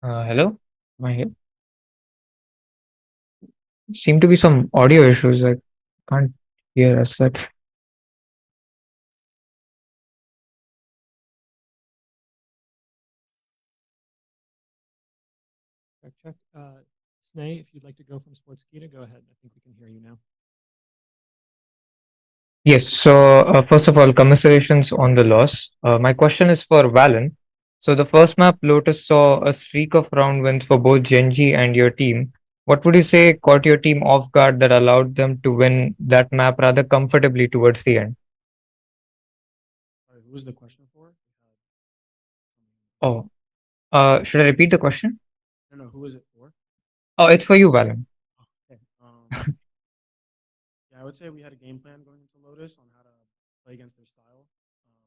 Hello? Am I here? Seem to be some audio issues. I can't hear as such. Check, check. Snay, if you'd like to go from Sportskeeda, go ahead. I think we can hear you now. Yes, so first of all, commiserations on the loss. My question is for Valyn. So the first map, Lotus saw a streak of round wins for both Gen.G and your team. What would you say caught your team off guard that allowed them to win that map rather comfortably towards the end? Sorry, who was the question for? Oh, should I repeat the question? No, who was it for? Oh, it's for you, Valyn. Oh, okay. Yeah, I would say we had a game plan going into Lotus on how to play against their style. Um,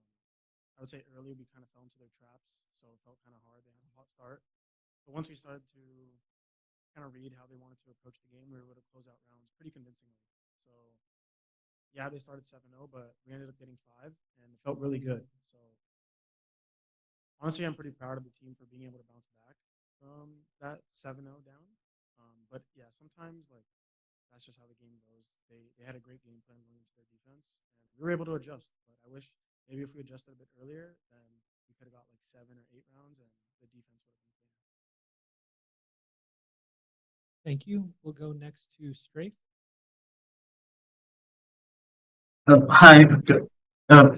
I would say early we kind of fell into their traps, so it felt kind of hard. They had a hot start, but once we started to kind of read how they wanted to approach the game, we were able to close out rounds pretty convincingly. So yeah, they started 7-0, but we ended up getting five, and it felt really good. So honestly, I'm pretty proud of the team for being able to bounce back from that 7-0 down. But yeah, sometimes like that's just how the game goes. They had a great game plan going into their defense, and we were able to adjust. But I wish maybe if we adjusted a bit earlier, then we could have got like 7 or 8 rounds, and the defense would have been cleaner. Thank you. We'll go next to Strafe. Hi. Uh,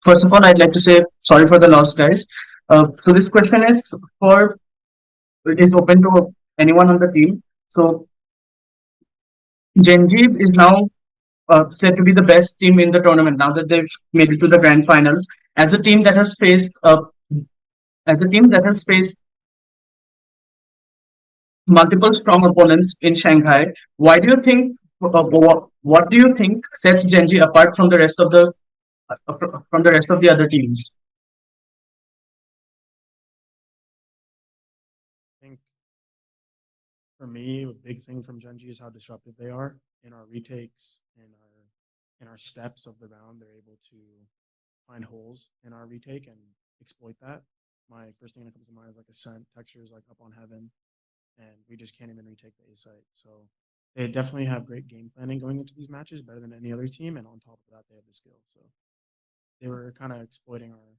First of all, I'd like to say sorry for the loss, guys. So this question for is open to anyone on the team. So Gen.G is now said to be the best team in the tournament now that they've made it to the grand finals. As a team that has faced multiple strong opponents in Shanghai, why do you think? What do you think sets Gen.G apart from the rest of the other teams? I think for me, a big thing from Gen.G is how disruptive they are in our retakes, in our steps of the round. They're able to find holes in our retake and exploit that. My first thing that comes to mind is like Ascent textures like up on heaven, and we just can't even retake the A site. So they definitely have great game planning going into these matches, better than any other team. And on top of that, they have the skill. So they were kind of exploiting our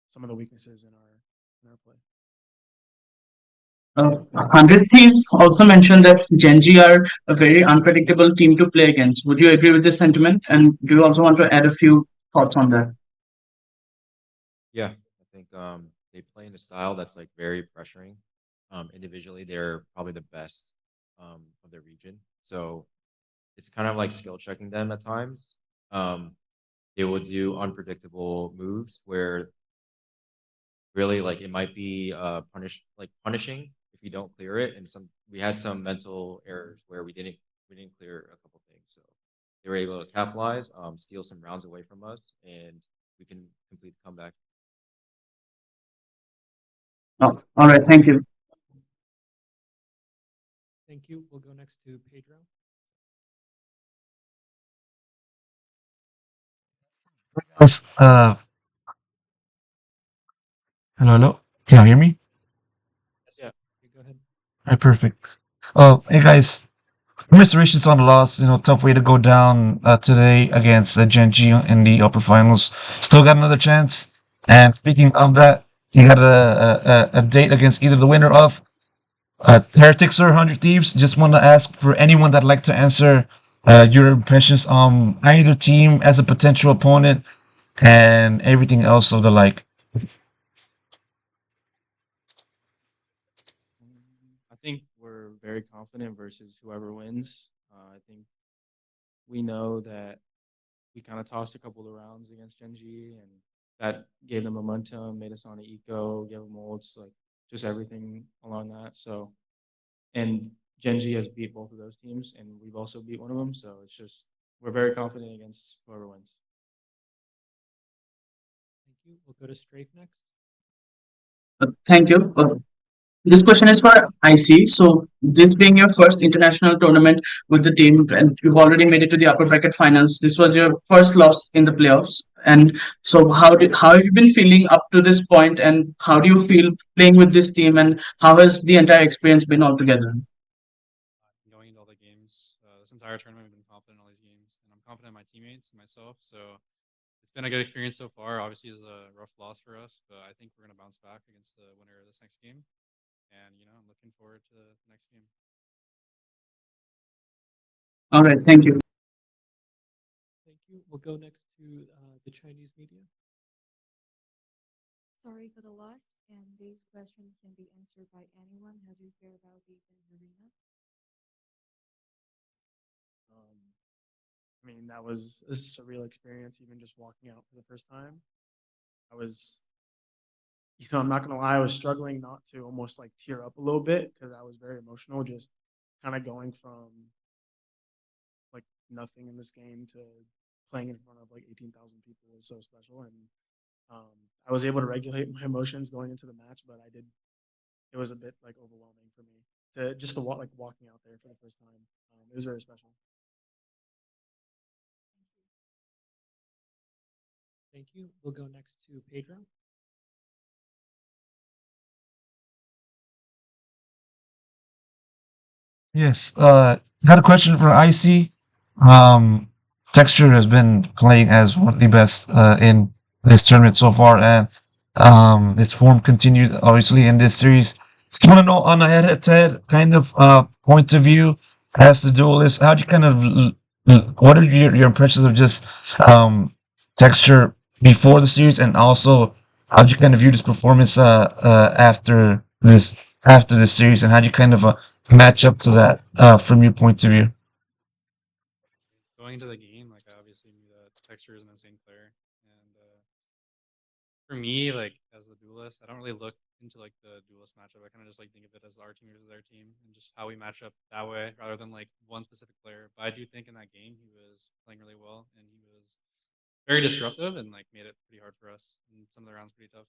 some of the weaknesses in our play. 100 Thieves also mentioned that Gen.G are a very unpredictable team to play against. Would you agree with this sentiment? And do you also want to add a few thoughts on that? Yeah, I think they play in a style that's like very pressuring. Individually, they're probably the best of their region. So it's kind of like skill checking them at times. Um, they will do unpredictable moves where really like it might be punishing if you don't clear it. And we had some mental errors where we didn't clear a couple things. So they were able to capitalize, steal some rounds away from us, and we can complete the comeback. Oh, all right. Thank you. Thank you. We'll go next to Pedro. Yes, hello, hello. Can you hear me? Yeah, okay, go ahead. All right, perfect. Hey guys, commiserations on the loss. Tough way to go down today against Gen.G in the upper finals. Still got another chance. And speaking of that, you got a date against either the winner of Heretics or 100 Thieves. Just want to ask for anyone that'd like to answer your impressions on either team as a potential opponent and everything else of the like. I think we're very confident versus whoever wins. I think we know that we kind of tossed a couple of rounds against Gen.G, and that gave them momentum, made us on the eco, gave them ults, like just everything along that. So, and Gen.G has beat both of those teams, and we've also beat one of them. So it's just we're very confident against whoever wins. Thank you. We'll go to Strafe next. Thank you. This question is for IC. So, this being your first international tournament with the team, and you've already made it to the upper bracket finals. This was your first loss in the playoffs. And so, how have you been feeling up to this point, and how do you feel playing with this team, and how has the entire experience been altogether? Going into all the games, this entire tournament, I've been confident in all these games, and I'm confident in my teammates and myself. So it's been a good experience so far. Obviously, it's a rough loss for us, but I think we're gonna bounce back against the winner of this next game. And I'm looking forward to the next game. All right, thank you. Thank you. We'll go next to the Chinese media. Sorry for the loss, and this question can be answered by anyone. How do you feel about the fans arena? I mean, that was a surreal experience, even just walking out for the first time. I was, I'm not gonna lie, I was struggling not to almost like tear up a little bit because I was very emotional, just kind of going from like nothing in this game to playing in front of like 18,000 people was so special, and I was able to regulate my emotions going into the match, but I did. It was a bit like overwhelming for me to just to walk like walking out there for the first time. It was very special. Thank you. We'll go next to Pedro. Yes, got a question for Icy. Um, Texture has been playing as one of the best in this tournament so far, and his form continues obviously in this series. Just want to know on a head-to-head kind of point of view as the duelist, how do you kind of what are your impressions of just Texture before the series, and also how do you kind of view this performance after this series, and how do you kind of match up to that from your point of view? Going into the game, like I obviously knew that Texture is an insane player, and for me, like as the duelist, I don't really look into like the duelist matchup. I kind of just like think of it as our team versus their team, and just how we match up that way, rather than like one specific player. But I do think in that game he was playing really well, and he was very disruptive, and like made it pretty hard for us. And some of the rounds pretty tough.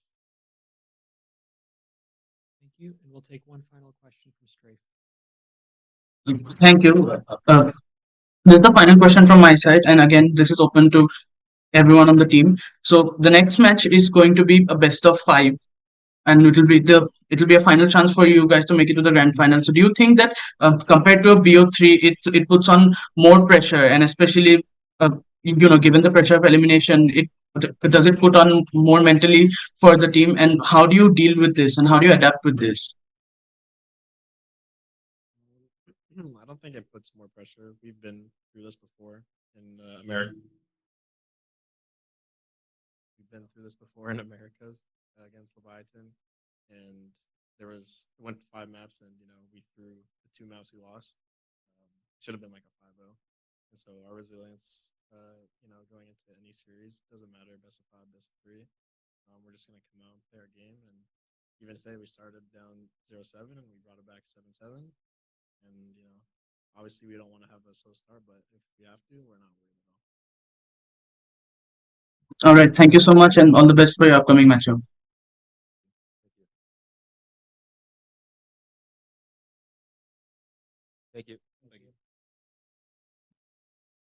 Thank you. And we'll take one final question from Strafe. Thank you. This is the final question from my side, and again, this is open to everyone on the team. So the next match is going to be a best of five, and it'll be a final chance for you guys to make it to the grand final. So do you think that compared to a BO3, it puts on more pressure, and especially given the pressure of elimination, it does it put on more mentally for the team, and how do you deal with this, and how do you adapt with this? I don't think it puts more pressure. We've been through this before in America. We've been through this before in Americas against Leviathan, and it went to 5 maps, and we threw the 2 maps we lost. Should have been like a 5-0, and so our resilience, going into any series doesn't matter best of 5, best of 3. We're just gonna come out and play our game, and even today we started down 0-7 and we brought it back 7-7, and obviously we don't want to have a slow start, but if we have to, we're not worried at all. All right, thank you so much, and all the best for your upcoming matchup.